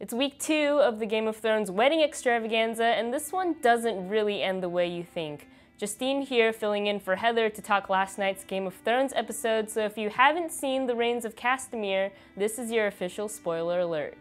It's week 2 of the Game of Thrones wedding extravaganza, and this one doesn't really end the way you think. Justine here filling in for Heather to talk last night's Game of Thrones episode, so if you haven't seen the Rains of Castamere, this is your official spoiler alert.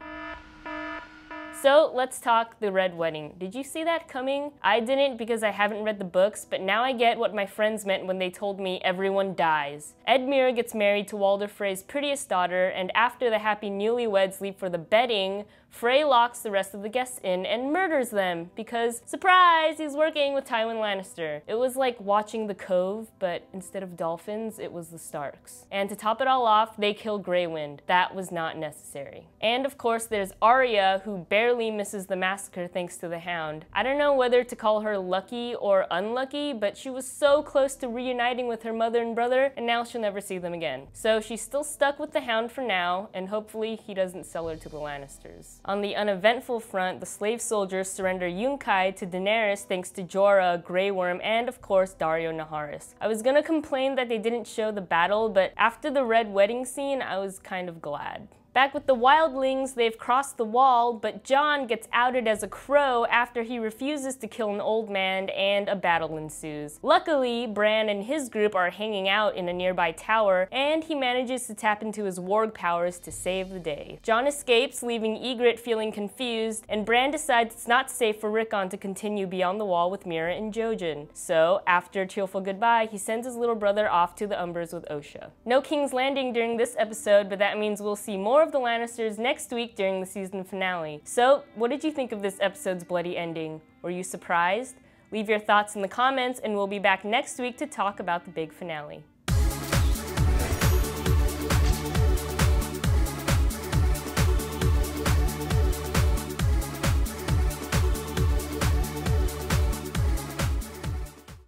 So let's talk the Red Wedding. Did you see that coming? I didn't because I haven't read the books, but now I get what my friends meant when they told me everyone dies. Edmure gets married to Walder Frey's prettiest daughter, and after the happy newlyweds leave for the bedding, Frey locks the rest of the guests in and murders them because, surprise, he's working with Tywin Lannister. It was like watching the Cove, but instead of dolphins, it was the Starks. And to top it all off, they kill Grey Wind. That was not necessary. And of course, there's Arya, who barely misses the massacre thanks to the Hound. I don't know whether to call her lucky or unlucky, but she was so close to reuniting with her mother and brother, and now she'll never see them again. So she's still stuck with the Hound for now, and hopefully he doesn't sell her to the Lannisters. On the uneventful front, the slave soldiers surrender Yunkai to Daenerys thanks to Jorah, Grey Worm, and of course Daario Naharis. I was gonna complain that they didn't show the battle, but after the Red Wedding scene, I was kind of glad. Back with the wildlings, they've crossed the wall, but Jon gets outed as a crow after he refuses to kill an old man and a battle ensues. Luckily, Bran and his group are hanging out in a nearby tower, and he manages to tap into his warg powers to save the day. Jon escapes, leaving Ygritte feeling confused, and Bran decides it's not safe for Rickon to continue beyond the wall with Mira and Jojen. So, after a tearful goodbye, he sends his little brother off to the Umbers with Osha. No King's Landing during this episode, but that means we'll see more of the Lannisters next week during the season finale. So, what did you think of this episode's bloody ending? Were you surprised? Leave your thoughts in the comments, and we'll be back next week to talk about the big finale.